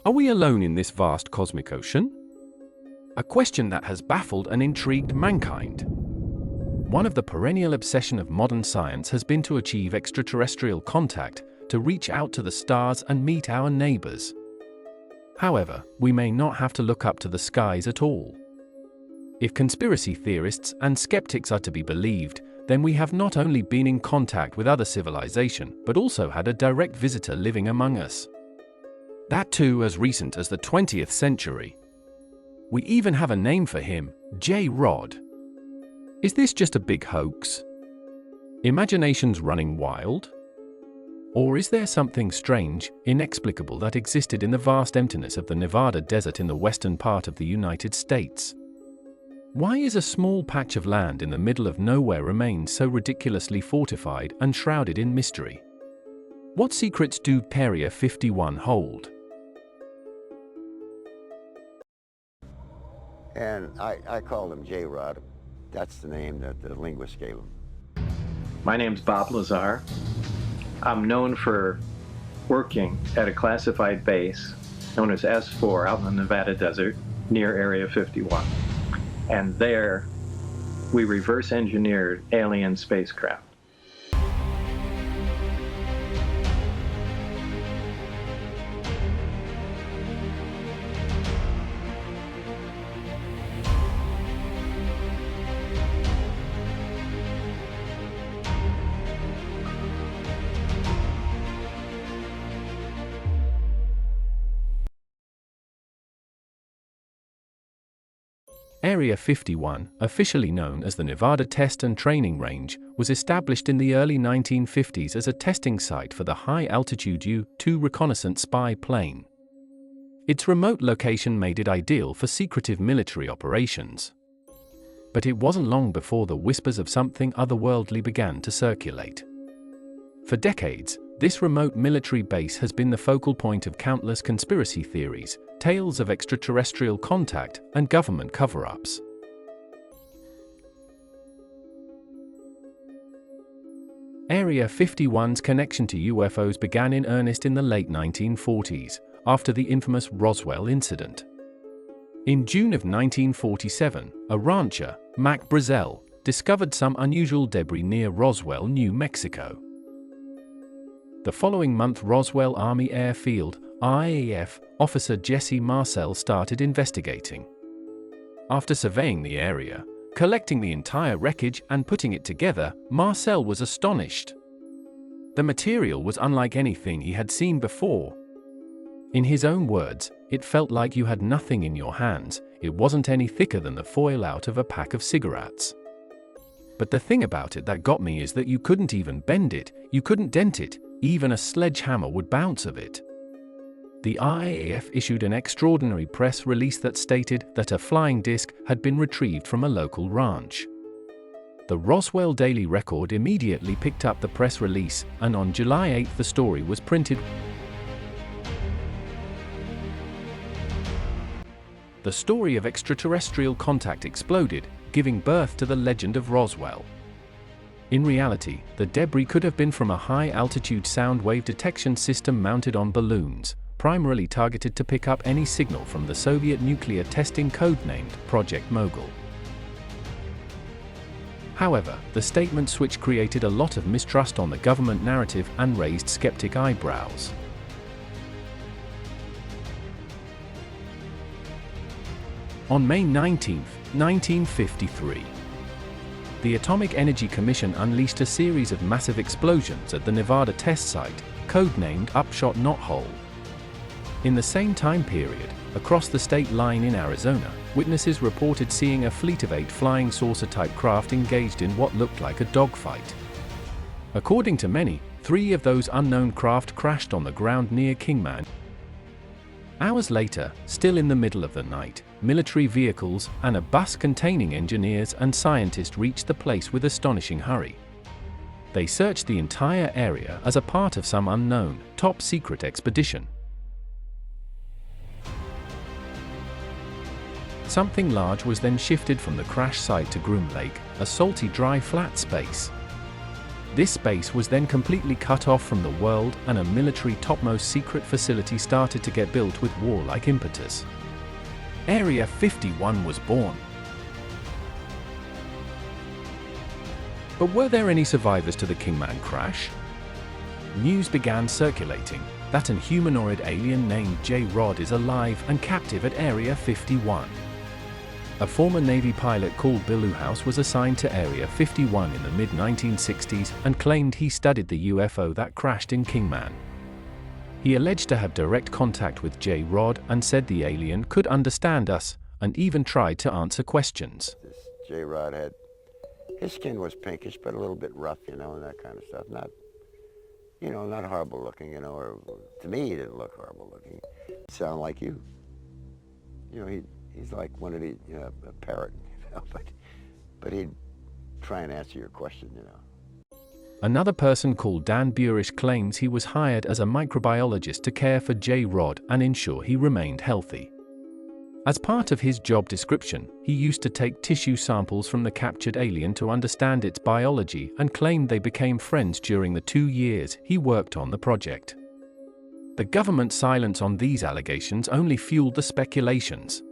Are we alone in this vast cosmic ocean? A question that has baffled and intrigued mankind. One of the perennial obsessions of modern science has been to achieve extraterrestrial contact, to reach out to the stars and meet our neighbors. However, we may not have to look up to the skies at all. If conspiracy theorists and skeptics are to be believed, then we have not only been in contact with other civilization, but also had a direct visitor living among us. That too as recent as the 20th century. We even have a name for him, J-Rod. Is this just a big hoax? Imaginations running wild? Or is there something strange, inexplicable that existed in the vast emptiness of the Nevada desert in the western part of the United States? Why is a small patch of land in the middle of nowhere remain so ridiculously fortified and shrouded in mystery? What secrets do Area 51 hold? And I called him J-Rod. That's the name that the linguist gave him. My name's Bob Lazar. I'm known for working at a classified base known as S4 out in the Nevada desert near Area 51. And there, we reverse engineered alien spacecraft. Area 51, officially known as the Nevada Test and Training Range, was established in the early 1950s as a testing site for the high-altitude U-2 reconnaissance spy plane. Its remote location made it ideal for secretive military operations. But it wasn't long before the whispers of something otherworldly began to circulate. For decades, this remote military base has been the focal point of countless conspiracy theories, tales of extraterrestrial contact, and government cover-ups. Area 51's connection to UFOs began in earnest in the late 1940s, after the infamous Roswell incident. In June of 1947, a rancher, Mac Brazel, discovered some unusual debris near Roswell, New Mexico. The following month, Roswell Army Airfield, RAF, officer Jesse Marcel started investigating. After surveying the area, collecting the entire wreckage and putting it together, Marcel was astonished. The material was unlike anything he had seen before. In his own words, it felt like you had nothing in your hands, it wasn't any thicker than the foil out of a pack of cigarettes. But the thing about it that got me is that you couldn't even bend it, you couldn't dent it, even a sledgehammer would bounce of it. The RAF issued an extraordinary press release that stated that a flying disc had been retrieved from a local ranch. The Roswell Daily Record immediately picked up the press release, and on July 8 the story was printed. The story of extraterrestrial contact exploded, giving birth to the legend of Roswell. In reality, the debris could have been from a high-altitude sound wave detection system mounted on balloons, primarily targeted to pick up any signal from the Soviet nuclear testing codenamed Project Mogul. However, the statement switch created a lot of mistrust on the government narrative and raised skeptic eyebrows. On May 19, 1953, the Atomic Energy Commission unleashed a series of massive explosions at the Nevada test site, codenamed Upshot Knothole. In the same time period, across the state line in Arizona, witnesses reported seeing a fleet of 8 flying saucer-type craft engaged in what looked like a dogfight. According to many, 3 of those unknown craft crashed on the ground near Kingman. Hours later, still in the middle of the night, military vehicles and a bus containing engineers and scientists reached the place with astonishing hurry. They searched the entire area as a part of some unknown, top-secret expedition. Something large was then shifted from the crash site to Groom Lake, a salty dry flat space. This space was then completely cut off from the world, and a military topmost secret facility started to get built with warlike impetus. Area 51 was born. But were there any survivors to the Kingman crash? News began circulating that an humanoid alien named J-Rod is alive and captive at Area 51. A former Navy pilot called Bill Uhouse was assigned to Area 51 in the mid-1960s and claimed he studied the UFO that crashed in Kingman. He alleged to have direct contact with J-Rod and said the alien could understand us, and even tried to answer questions. This J-Rod had, his skin was pinkish, but a little bit rough, and that kind of stuff. Not horrible looking, or to me he didn't look horrible looking. Sound like you. He's like one of the, a parrot, but he'd try and answer your question, Another person called Dan Burish claims he was hired as a microbiologist to care for J-Rod and ensure he remained healthy. As part of his job description, he used to take tissue samples from the captured alien to understand its biology and claimed they became friends during the 2 years he worked on the project. The government's silence on these allegations only fueled the speculations.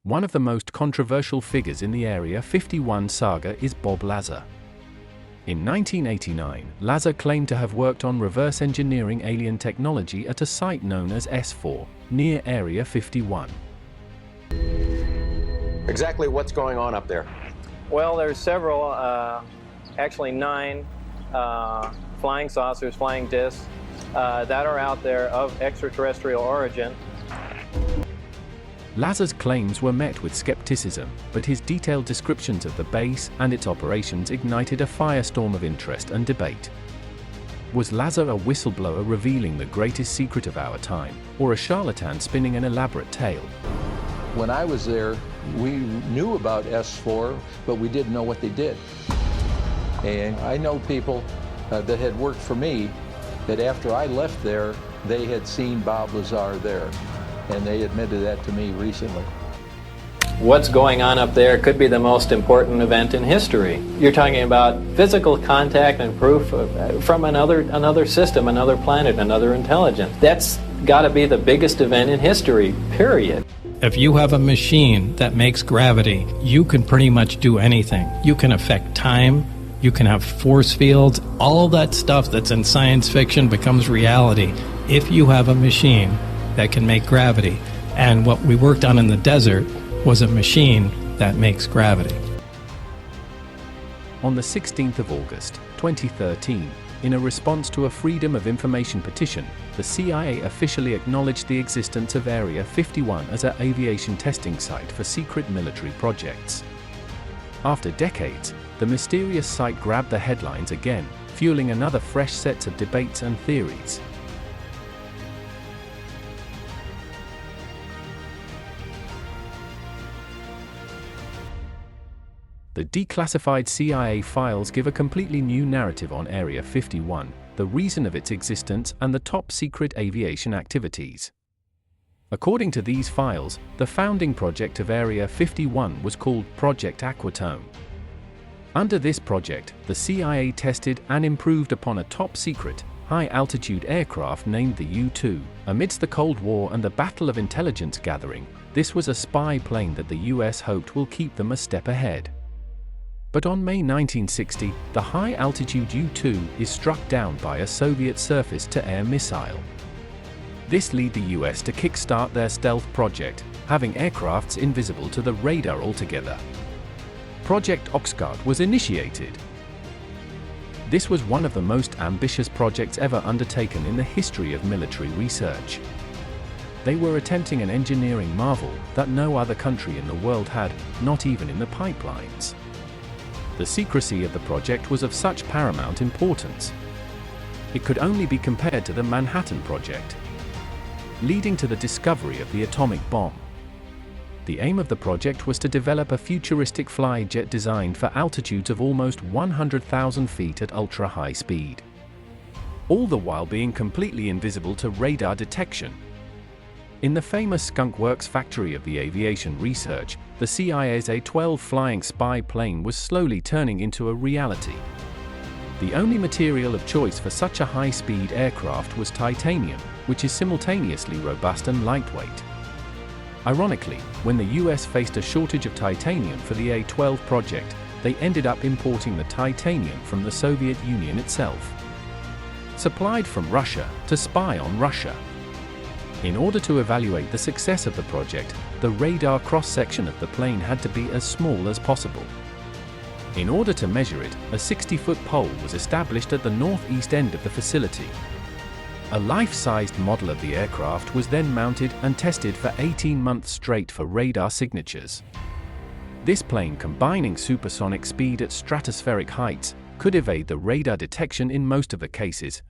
One of the most controversial figures in the Area 51 saga is Bob Lazar. In 1989, Lazar claimed to have worked on reverse engineering alien technology at a site known as S4, near Area 51. Exactly what's going on up there? Well, there's several, actually 9 flying saucers, flying discs that are out there of extraterrestrial origin. Lazar's claims were met with skepticism, but his detailed descriptions of the base and its operations ignited a firestorm of interest and debate. Was Lazar a whistleblower revealing the greatest secret of our time, or a charlatan spinning an elaborate tale? When I was there, we knew about S4, but we didn't know what they did. And I know people that had worked for me that after I left there, they had seen Bob Lazar there. And they admitted that to me recently. What's going on up there could be the most important event in history. You're talking about physical contact and proof from another system, another planet, another intelligence. That's got to be the biggest event in history, period. If you have a machine that makes gravity, you can pretty much do anything. You can affect time, you can have force fields, all that stuff that's in science fiction becomes reality if you have a machine that can make gravity. And what we worked on in the desert was a machine that makes gravity. On the 16th of August, 2013, in a response to a Freedom of Information petition, the CIA officially acknowledged the existence of Area 51 as an aviation testing site for secret military projects. After decades, the mysterious site grabbed the headlines again, fueling another fresh set of debates and theories. The declassified CIA files give a completely new narrative on Area 51, the reason of its existence, and the top-secret aviation activities. According to these files, the founding project of Area 51 was called Project Aquatone. Under this project, the CIA tested and improved upon a top-secret, high-altitude aircraft named the U-2. Amidst the Cold War and the Battle of Intelligence Gathering, this was a spy plane that the US hoped will keep them a step ahead. But on May 1960, the high-altitude U-2 is struck down by a Soviet surface-to-air missile. This led the US to kickstart their stealth project, having aircrafts invisible to the radar altogether. Project Oxguard was initiated. This was one of the most ambitious projects ever undertaken in the history of military research. They were attempting an engineering marvel that no other country in the world had, not even in the pipelines. The secrecy of the project was of such paramount importance. It could only be compared to the Manhattan Project, leading to the discovery of the atomic bomb. The aim of the project was to develop a futuristic flyjet designed for altitudes of almost 100,000 feet at ultra-high speed, all the while being completely invisible to radar detection. In the famous Skunk Works factory of the aviation research, the CIA's A-12 flying spy plane was slowly turning into a reality. The only material of choice for such a high-speed aircraft was titanium, which is simultaneously robust and lightweight. Ironically, when the US faced a shortage of titanium for the A-12 project, they ended up importing the titanium from the Soviet Union itself. Supplied from Russia to spy on Russia. In order to evaluate the success of the project, the radar cross-section of the plane had to be as small as possible. In order to measure it, a 60-foot pole was established at the northeast end of the facility. A life-sized model of the aircraft was then mounted and tested for 18 months straight for radar signatures. This plane, combining supersonic speed at stratospheric heights, could evade the radar detection in most of the cases.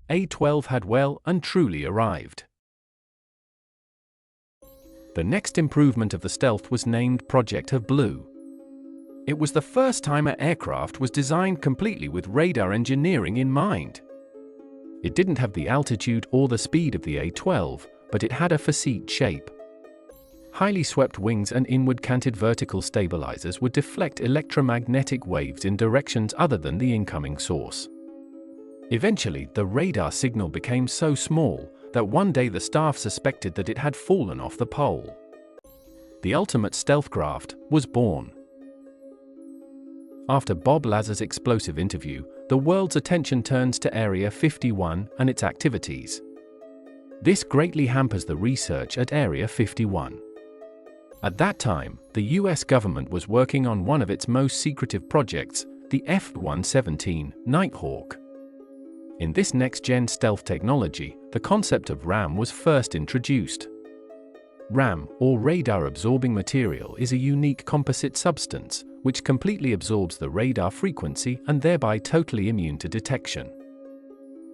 A-12 had well and truly arrived. The next improvement of the stealth was named Project Blue. It was the first time an aircraft was designed completely with radar engineering in mind. It didn't have the altitude or the speed of the A-12, but it had a facete shape. Highly swept wings and inward-canted vertical stabilizers would deflect electromagnetic waves in directions other than the incoming source. Eventually, the radar signal became so small that one day the staff suspected that it had fallen off the pole. The ultimate stealth craft was born. After Bob Lazar's explosive interview, the world's attention turns to Area 51 and its activities. This greatly hampers the research at Area 51. At that time, the US government was working on one of its most secretive projects, the F-117 Nighthawk. In this next-gen stealth technology, the concept of RAM was first introduced. RAM, or radar-absorbing material, is a unique composite substance, which completely absorbs the radar frequency and thereby totally immune to detection.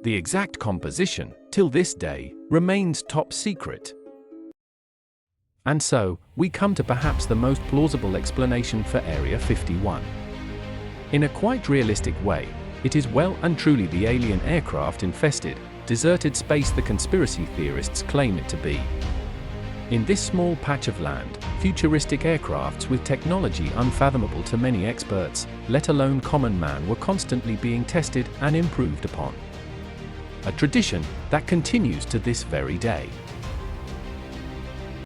The exact composition, till this day, remains top secret. And so, we come to perhaps the most plausible explanation for Area 51. In a quite realistic way, it is well and truly the alien aircraft-infested, deserted space the conspiracy theorists claim it to be. In this small patch of land, futuristic aircrafts with technology unfathomable to many experts, let alone common man, were constantly being tested and improved upon. A tradition that continues to this very day.